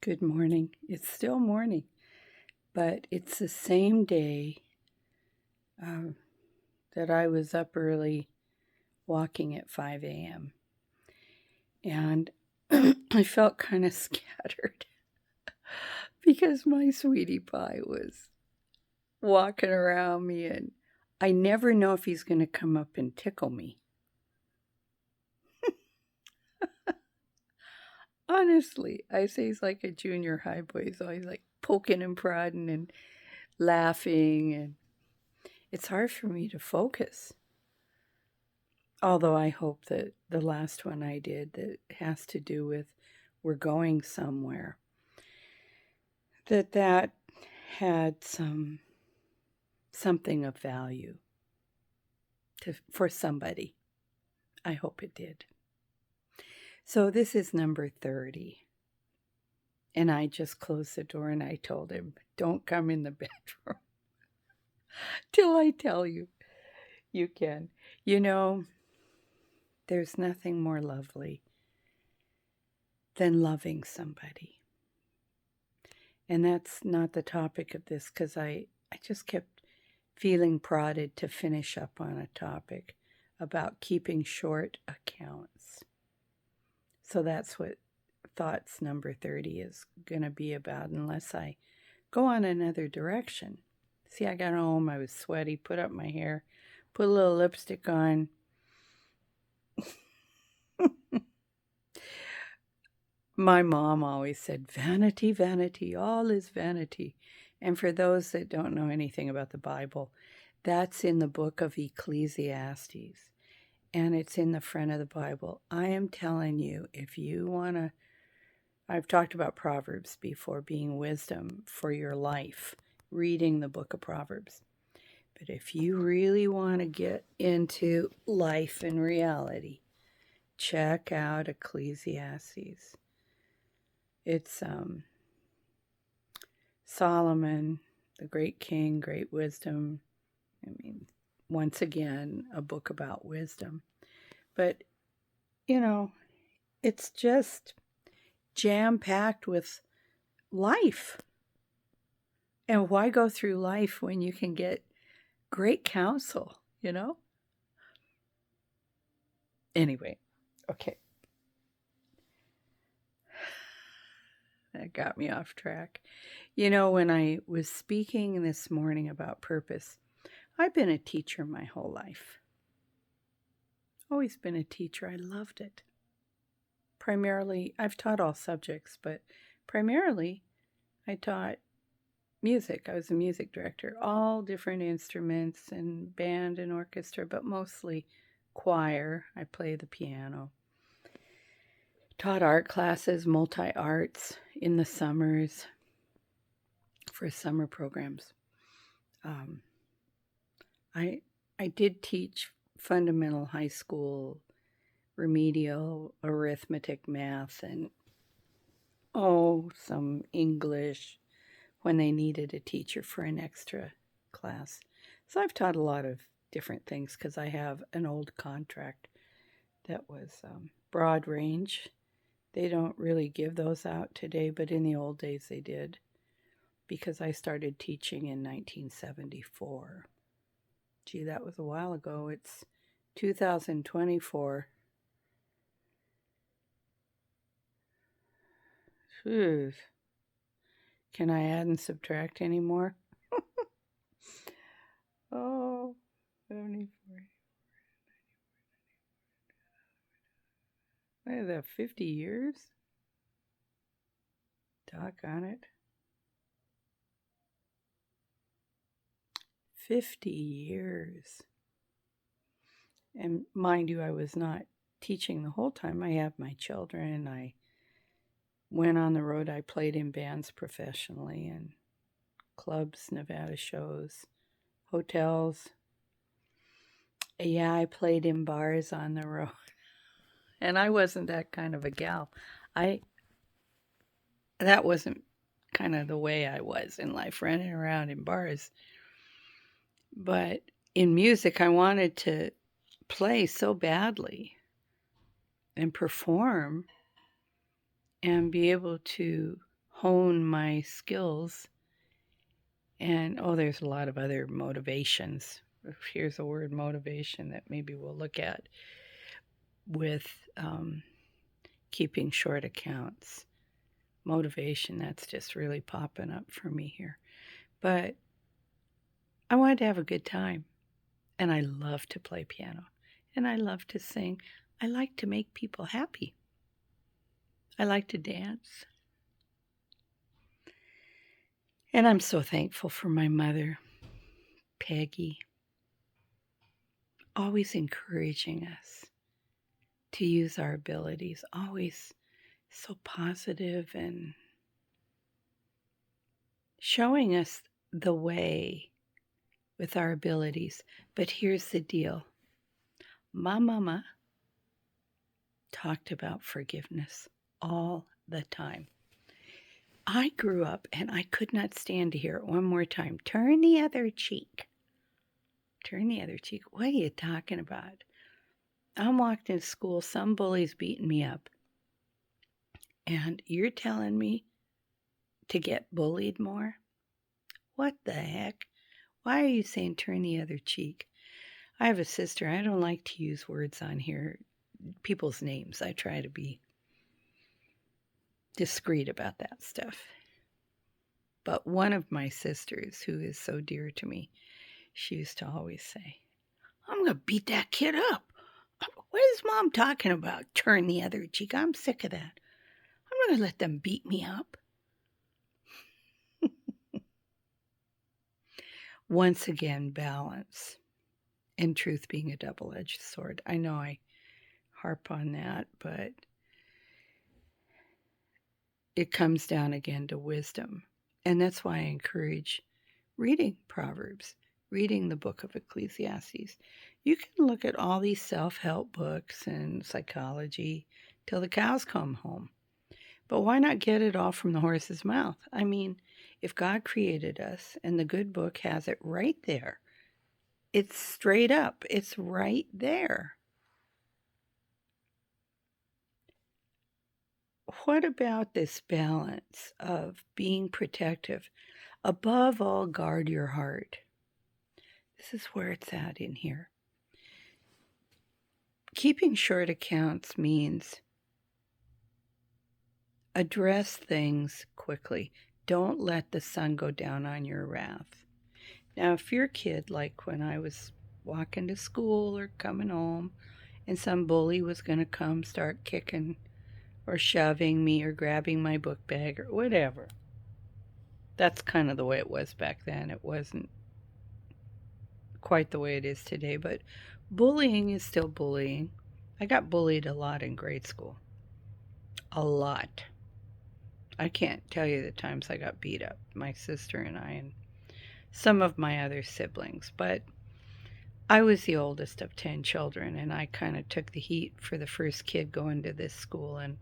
Good morning. It's still morning, but it's the same day um, that I was up early walking at 5 a.m. And I felt kind of scattered because my sweetie pie was walking around me, and I never know if he's going to come up and tickle me. Honestly, I say he's like a junior high boy. He's always like poking and prodding and laughing, and it's hard for me to focus. Although I hope that the last one I did that has to do with we're going somewhere, that had something of value for somebody. I hope it did. So this is number 30. And I just closed the door and I told him, don't come in the bedroom till I tell you you can. You know, there's nothing more lovely than loving somebody. And that's not the topic of this because I just kept feeling prodded to finish up on a topic about keeping short accounts. So that's what thoughts number 30 is going to be about, unless I go on another direction. See, I got home, I was sweaty, put up my hair, put a little lipstick on. My mom always said, vanity, vanity, all is vanity. And for those that don't know anything about the Bible, that's in the book of Ecclesiastes. And it's in the front of the Bible. I am telling you, if you want to, I've talked about Proverbs before being wisdom for your life, reading the book of Proverbs. But if you really want to get into life and reality, check out Ecclesiastes. It's Solomon, the great king, great wisdom. I mean, once again, a book about wisdom. But, you know, it's just jam-packed with life. And why go through life when you can get great counsel, you know? Anyway, okay. That got me off track. You know, when I was speaking this morning about purpose, I've been a teacher my whole life. Always been a teacher. I loved it. Primarily, I've taught all subjects, but primarily I taught music. I was a music director, all different instruments and band and orchestra, but mostly choir. I play the piano. Taught art classes, multi-arts in the summers for summer programs. I did teach fundamental high school remedial arithmetic, math, and some English when they needed a teacher for an extra class. So I've taught a lot of different things because I have an old contract that was broad range. They don't really give those out today, but in the old days they did, because I started teaching in 1974. Gee, that was a while ago. It's 2024. Phew. Can I add and subtract anymore? Oh, 74. What is that, 50 years? Doggone it. 50 years. And mind you, I was not teaching the whole time. I have my children. I went on the road. I played in bands professionally and clubs, Nevada shows, hotels. Yeah, I played in bars on the road. And I wasn't that kind of a gal. That wasn't kind of the way I was in life, running around in bars. But in music, I wanted to play so badly and perform and be able to hone my skills. And there's a lot of other motivations. Here's a word, motivation, that maybe we'll look at with keeping short accounts. Motivation, that's just really popping up for me here. But I wanted to have a good time. And I love to play piano. And I love to sing. I like to make people happy. I like to dance. And I'm so thankful for my mother, Peggy, always encouraging us to use our abilities, always so positive and showing us the way with our abilities. But here's the deal. My mama talked about forgiveness all the time. I grew up and I could not stand to hear it one more time. Turn the other cheek. Turn the other cheek. What are you talking about? I'm walked into school, some bully's beating me up. And you're telling me to get bullied more? What the heck? Why are you saying turn the other cheek? I have a sister. I don't like to use words on here, people's names. I try to be discreet about that stuff. But one of my sisters, who is so dear to me, she used to always say, I'm going to beat that kid up. What is Mom talking about? Turn the other cheek. I'm sick of that. I'm not going to let them beat me up. Once again, balance and truth being a double-edged sword. I know I harp on that, but it comes down again to wisdom. And that's why I encourage reading Proverbs, reading the book of Ecclesiastes. You can look at all these self-help books and psychology till the cows come home. But why not get it all from the horse's mouth? I mean, if God created us and the good book has it right there, it's straight up, it's right there. What about this balance of being protective? Above all, guard your heart. This is where it's at in here. Keeping short accounts means address things quickly. Don't let the sun go down on your wrath. Now, if you're a kid, like when I was walking to school or coming home, and some bully was going to come start kicking or shoving me or grabbing my book bag or whatever. That's kind of the way it was back then. It wasn't quite the way it is today, but bullying is still bullying. I got bullied a lot in grade school. A lot. I can't tell you the times I got beat up, my sister and I, and some of my other siblings, but I was the oldest of 10 children, and I kind of took the heat for the first kid going to this school, and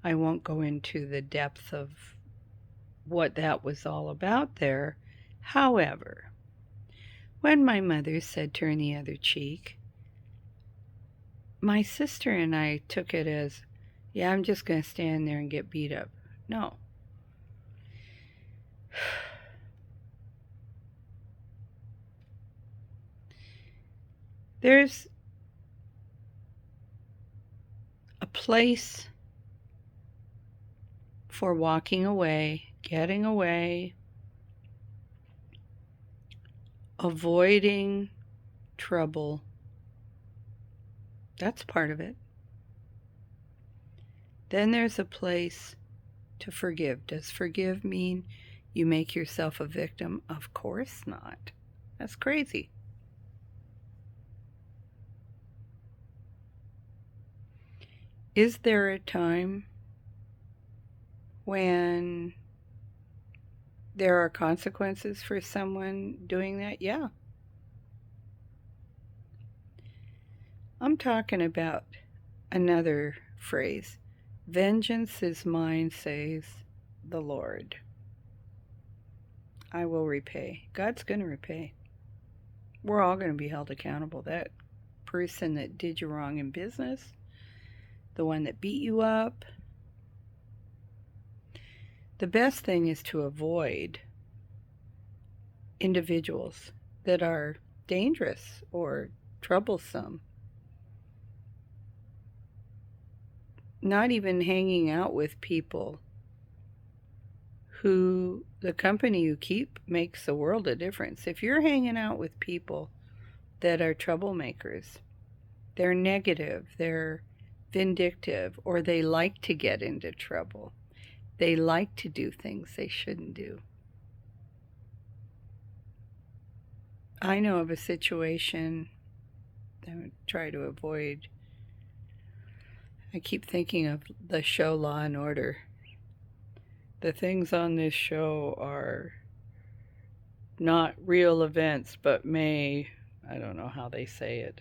I won't go into the depth of what that was all about there. However, when my mother said turn the other cheek, my sister and I took it as, yeah, I'm just going to stand there and get beat up. No. There's a place for walking away, getting away, avoiding trouble. That's part of it. Then there's a place to forgive. Does forgive mean you make yourself a victim? Of course not. That's crazy. Is there a time when there are consequences for someone doing that? Yeah. I'm talking about another phrase. Vengeance is mine, says the Lord. I will repay. God's going to repay. We're all going to be held accountable. That person that did you wrong in business, the one that beat you up, The best thing is to avoid individuals that are dangerous or troublesome. Not even hanging out with people who the company you keep makes a world of difference. If you're hanging out with people that are troublemakers, they're negative, they're vindictive, or they like to get into trouble, they like to do things they shouldn't do. I know of a situation I would try to avoid. I keep thinking of the show Law and Order. The things on this show are not real events, but I don't know how they say it.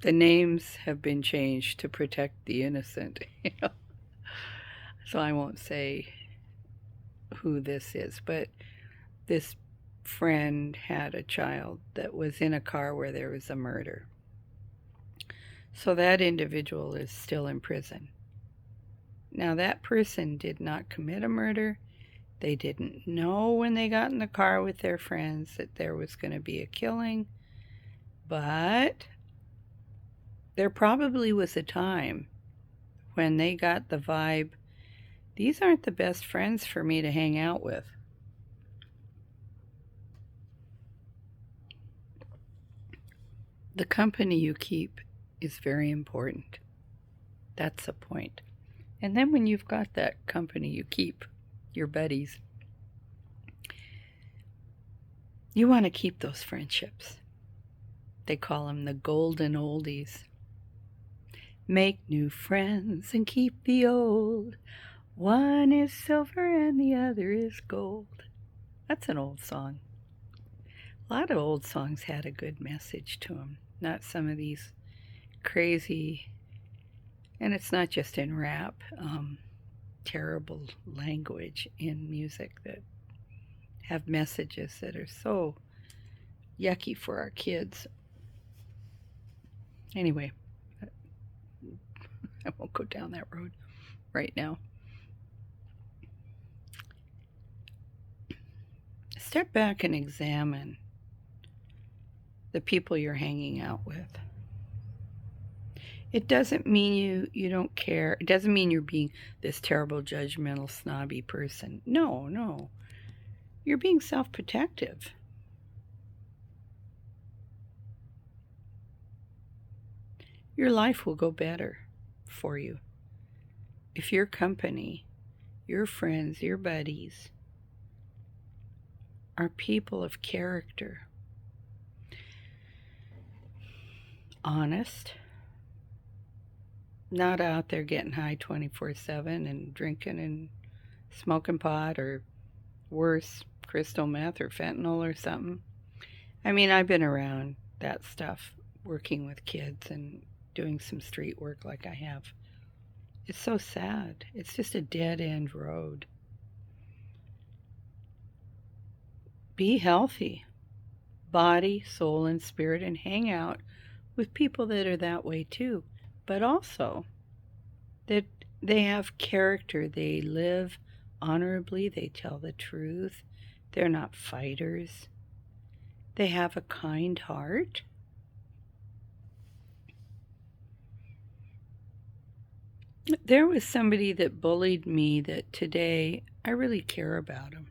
The names have been changed to protect the innocent, So I won't say who this is, but this friend had a child that was in a car where there was a murder. So that individual is still in prison. Now, that person did not commit a murder. They didn't know when they got in the car with their friends that there was going to be a killing. But there probably was a time when they got the vibe, these aren't the best friends for me to hang out with. The company you keep is very important. That's the point. And then when you've got that company you keep, your buddies, you want to keep those friendships. They call them the golden oldies. Make new friends and keep the old. One is silver and the other is gold. That's an old song. A lot of old songs had a good message to them, not some of these crazy, and it's not just in rap, terrible language in music that have messages that are so yucky for our kids. Anyway, I won't go down that road right now. Step back and examine the people you're hanging out with. It doesn't mean you don't care. It doesn't mean you're being this terrible, judgmental, snobby person. No. You're being self-protective. Your life will go better for you if your company, your friends, your buddies are people of character, honest, not out there getting high 24/7 and drinking and smoking pot or worse, crystal meth or fentanyl or something. I mean, I've been around that stuff, working with kids and doing some street work like I have. It's so sad. It's just a dead-end road. Be healthy, body, soul, and spirit, and hang out with people that are that way too. But also that they have character. They live honorably. They tell the truth. They're not fighters. They have a kind heart. There was somebody that bullied me that today I really care about them.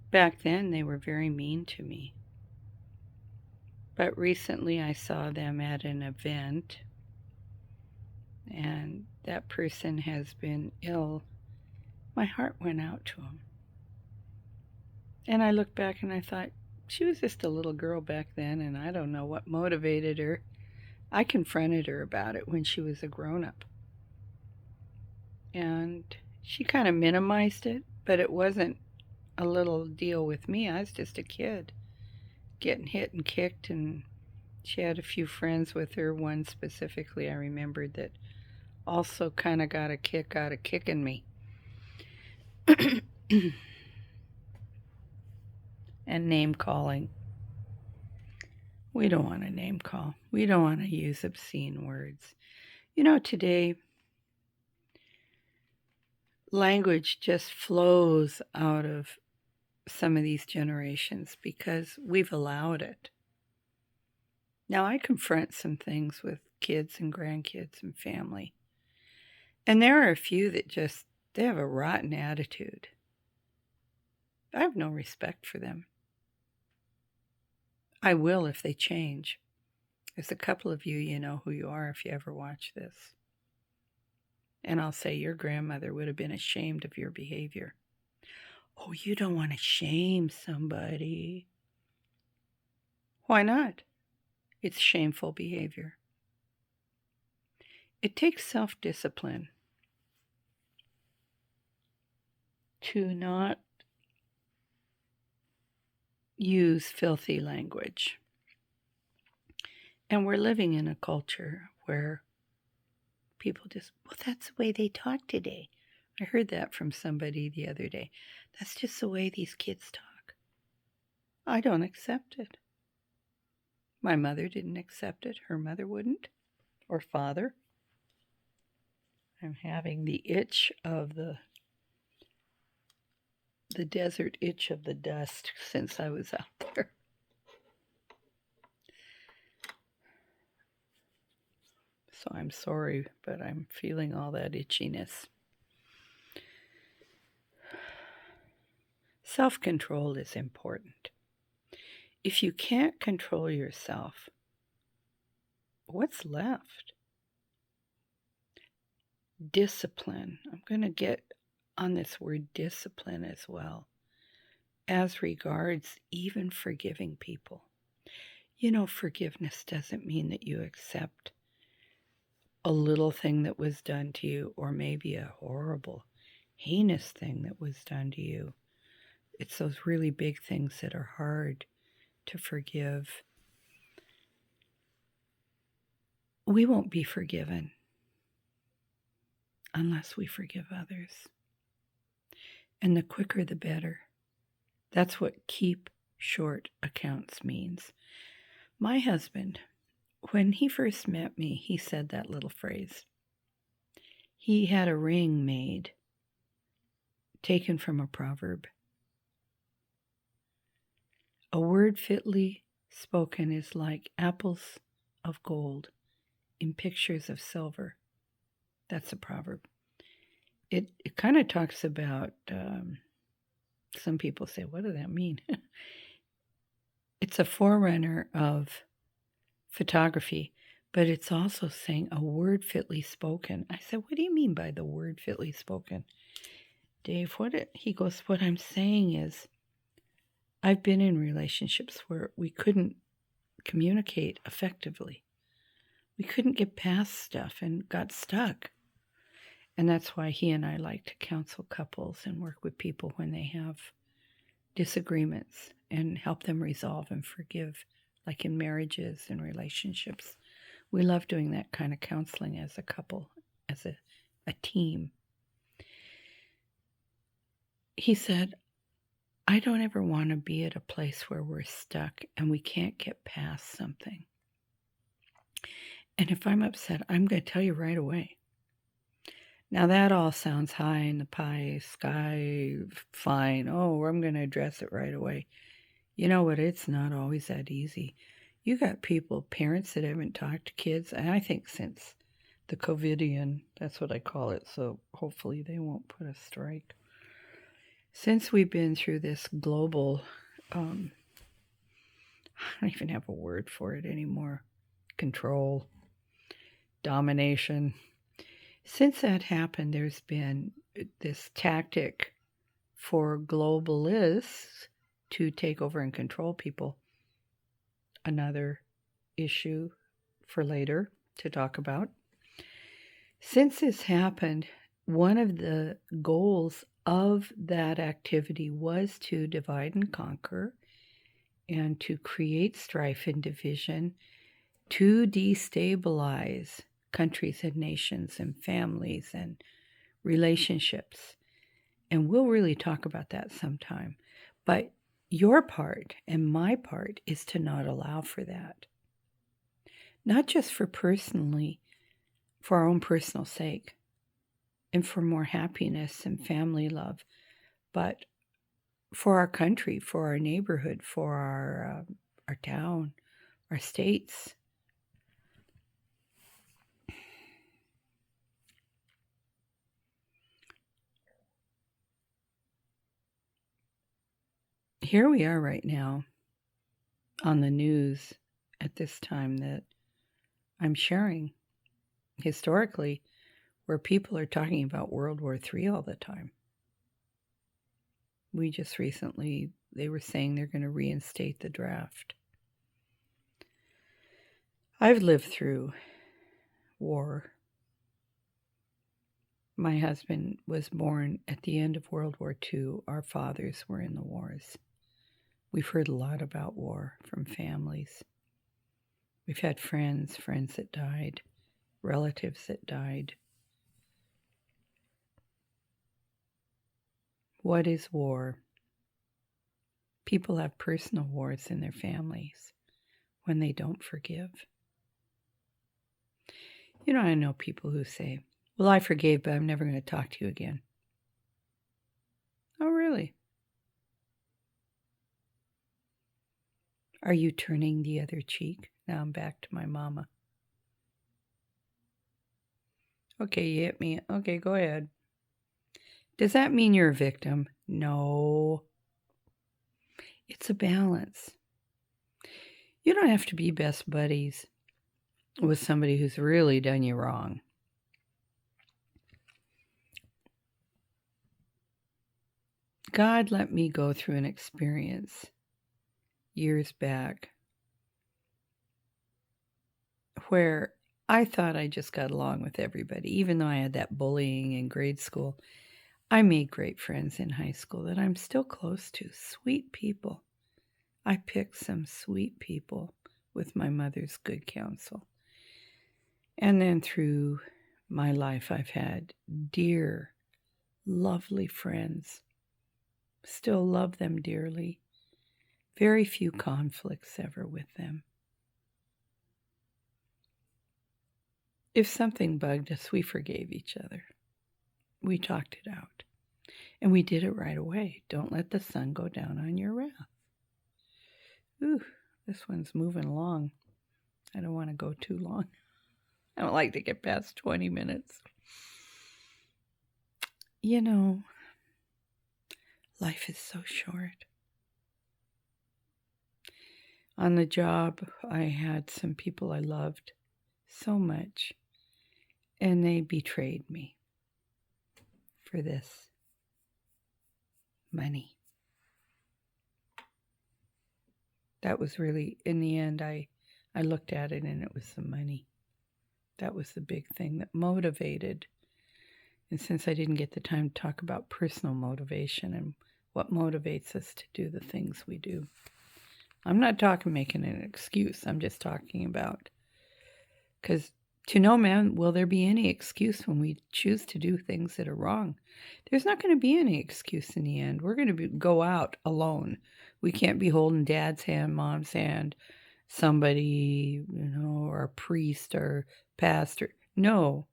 Back then they were very mean to me. But recently I saw them at an event, and that person has been ill. My heart went out to him. And I looked back and I thought, she was just a little girl back then, and I don't know what motivated her. I confronted her about it when she was a grown-up. And she kind of minimized it, but it wasn't a little deal with me. I was just a kid getting hit and kicked, and she had a few friends with her. One specifically I remembered that also kind of got a kick out of kicking me. And name calling. We don't want to name call. We don't want to use obscene words. You know, today language just flows out of some of these generations because we've allowed it. Now, I confront some things with kids and grandkids and family, and there are a few that they have a rotten attitude. I have no respect for them. I will if they change. There's a couple of you, you know who you are if you ever watch this. And I'll say your grandmother would have been ashamed of your behavior. Oh, you don't want to shame somebody. Why not? It's shameful behavior. It takes self-discipline to not use filthy language. And we're living in a culture where people just, well, that's the way they talk today. I heard that from somebody the other day. That's just the way these kids talk. I don't accept it. My mother didn't accept it. Her mother wouldn't. Or father. I'm having the itch of the desert itch of the dust since I was out there. So I'm sorry, but I'm feeling all that itchiness. Self-control is important. If you can't control yourself, what's left? Discipline. I'm going to get on this word discipline as well, as regards even forgiving people. You know, forgiveness doesn't mean that you accept a little thing that was done to you, or maybe a horrible, heinous thing that was done to you. It's those really big things that are hard to forgive. We won't be forgiven unless we forgive others. And the quicker the better. That's what keep short accounts means. My husband, when he first met me, he said that little phrase. He had a ring made, taken from a proverb. A word fitly spoken is like apples of gold in pictures of silver. That's a proverb. It kind of talks about, some people say, what does that mean? It's a forerunner of photography, but it's also saying a word fitly spoken. I said, what do you mean by the word fitly spoken? Dave, he goes, what I'm saying is, I've been in relationships where we couldn't communicate effectively. We couldn't get past stuff and got stuck. And that's why he and I like to counsel couples and work with people when they have disagreements and help them resolve and forgive, like in marriages and relationships. We love doing that kind of counseling as a couple, as a team. He said, I don't ever want to be at a place where we're stuck and we can't get past something. And if I'm upset, I'm going to tell you right away. Now that all sounds high in the pie sky, fine. Oh, I'm going to address it right away. You know what? It's not always that easy. You got parents that haven't talked to kids, and I think since the COVIDian, that's what I call it, so hopefully they won't put a strike. Since we've been through this global, I don't even have a word for it anymore, control, domination. Since that happened, there's been this tactic for globalists to take over and control people. Another issue for later to talk about. Since this happened, one of the goals of that activity was to divide and conquer and to create strife and division, to destabilize countries and nations and families and relationships. And we'll really talk about that sometime. But your part and my part is to not allow for that. Not just for our own personal sake. and for more happiness and family love, but for our country, for our neighborhood, for our town, our states. Here we are right now on the news at this time that I'm sharing historically, where people are talking about World War III all the time. We just recently, they were saying they're going to reinstate the draft. I've lived through war. My husband was born at the end of World War II. Our fathers were in the wars. We've heard a lot about war from families. We've had friends that died, relatives that died. What is war? People have personal wars in their families when they don't forgive. You know, I know people who say, well, I forgave, but I'm never going to talk to you again. Oh, really? Are you turning the other cheek? Now I'm back to my mama. Okay, you hit me. Okay, go ahead. Does that mean you're a victim? No. It's a balance. You don't have to be best buddies with somebody who's really done you wrong. God let me go through an experience years back where I thought I just got along with everybody, even though I had that bullying in grade school. I made great friends in high school that I'm still close to, sweet people. I picked some sweet people with my mother's good counsel. And then through my life, I've had dear, lovely friends. Still love them dearly. Very few conflicts ever with them. If something bugged us, we forgave each other. We talked it out. And we did it right away. Don't let the sun go down on your wrath. Ooh, this one's moving along. I don't want to go too long. I don't like to get past 20 minutes. You know, life is so short. On the job, I had some people I loved so much, and they betrayed me for this money. That was really, in the end, I looked at it and it was the money. That was the big thing that motivated. And since I didn't get the time to talk about personal motivation and what motivates us to do the things we do, I'm not talking making an excuse. I'm just talking about, because to no man will there be any excuse when we choose to do things that are wrong. There's not going to be any excuse in the end. We're going to go out alone. We can't be holding dad's hand, mom's hand, somebody, or a priest or pastor. No,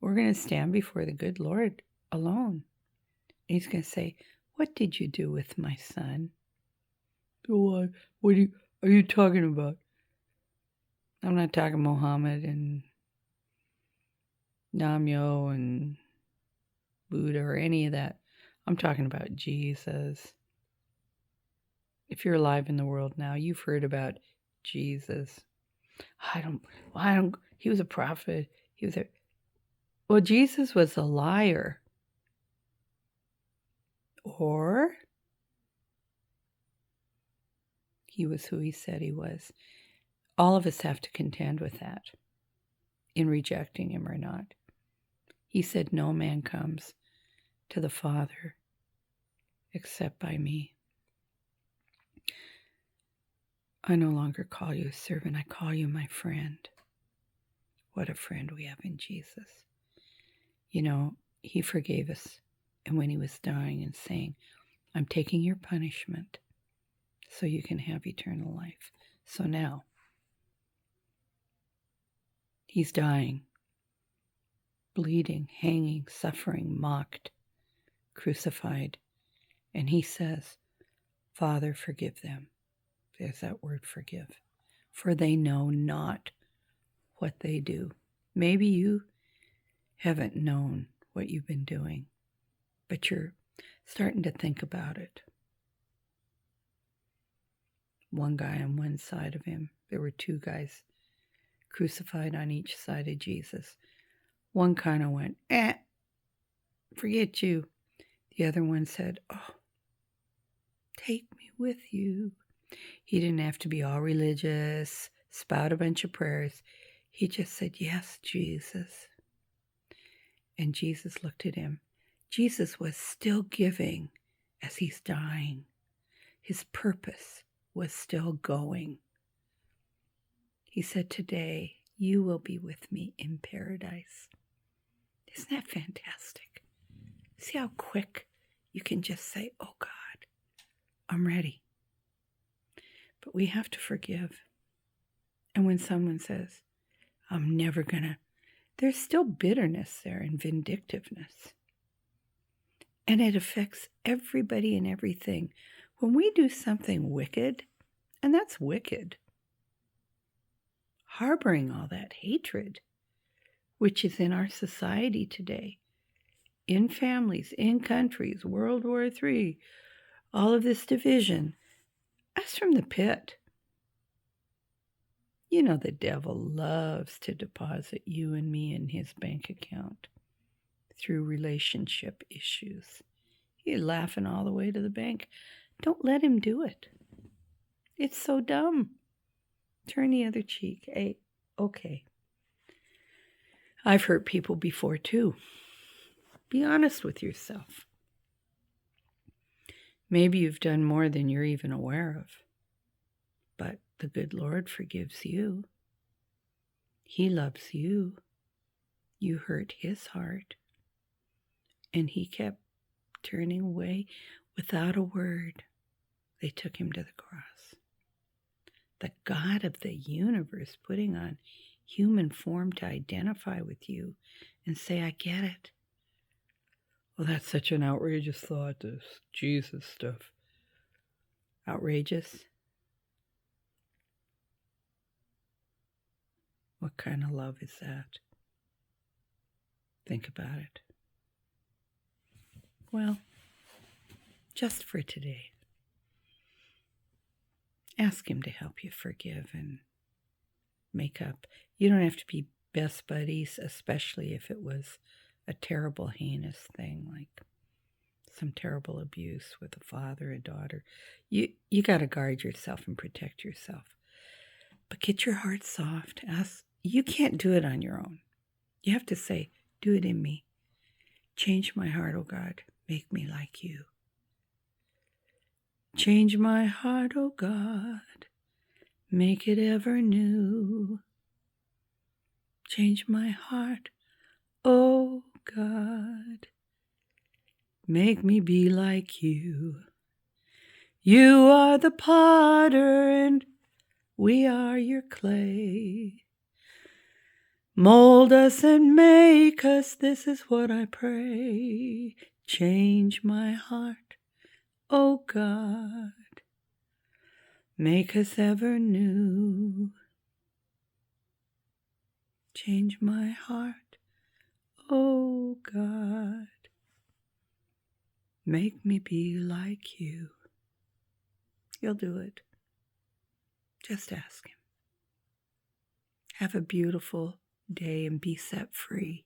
we're going to stand before the good Lord alone. And he's going to say, what did you do with my son? What are you talking about? I'm not talking Muhammad and Namyo and Buddha or any of that. I'm talking about Jesus. If you're alive in the world now, you've heard about Jesus. He was a prophet. Well, Jesus was a liar. Or he was who he said he was. All of us have to contend with that in rejecting him or not. He said, no man comes to the Father except by me. I no longer call you a servant. I call you my friend. What a friend we have in Jesus. He forgave us. And when he was dying and saying, I'm taking your punishment so you can have eternal life. So now, he's dying. bleeding, hanging, suffering, mocked, crucified. And he says, Father, forgive them. There's that word, forgive. For they know not what they do. Maybe you haven't known what you've been doing, but you're starting to think about it. One guy on one side of him, there were two guys crucified on each side of Jesus. One kind of went, forget you. The other one said, oh, take me with you. He didn't have to be all religious, spout a bunch of prayers. He just said, yes, Jesus. And Jesus looked at him. Jesus was still giving as he's dying. His purpose was still going. He said, today you will be with me in paradise. Isn't that fantastic? See how quick you can just say, oh God, I'm ready. But we have to forgive. And when someone says, I'm never gonna, there's still bitterness there and vindictiveness. And it affects everybody and everything. When we do something wicked, and that's wicked, harboring all that hatred, which is in our society today, in families, in countries, World War III, all of this division, that's from the pit. You know, the devil loves to deposit you and me in his bank account through relationship issues. You're laughing all the way to the bank. Don't let him do it. It's so dumb. Turn the other cheek. Hey, okay. I've hurt people before too. Be honest with yourself. Maybe you've done more than you're even aware of. But the good Lord forgives you. He loves you. You hurt his heart. And he kept turning away without a word. They took him to the cross. The God of the universe putting on human form to identify with you and say, I get it. Well, that's such an outrageous thought, this Jesus stuff. Outrageous? What kind of love is that? Think about it. Well, just for today, ask him to help you forgive and make up. You don't have to be best buddies, especially if it was a terrible, heinous thing, like some terrible abuse with a father, a daughter. You got to guard yourself and protect yourself. But get your heart soft. You can't do it on your own. You have to say, do it in me. Change my heart, oh God. Make me like you. Change my heart, oh God. Make it ever new. Change my heart, oh God. Make me be like you. You are the potter and we are your clay. Mold us and make us, this is what I pray. Change my heart, oh God. Make us ever new. Change my heart, oh God. Make me be like you. He'll do it. Just ask him. Have a beautiful day and be set free.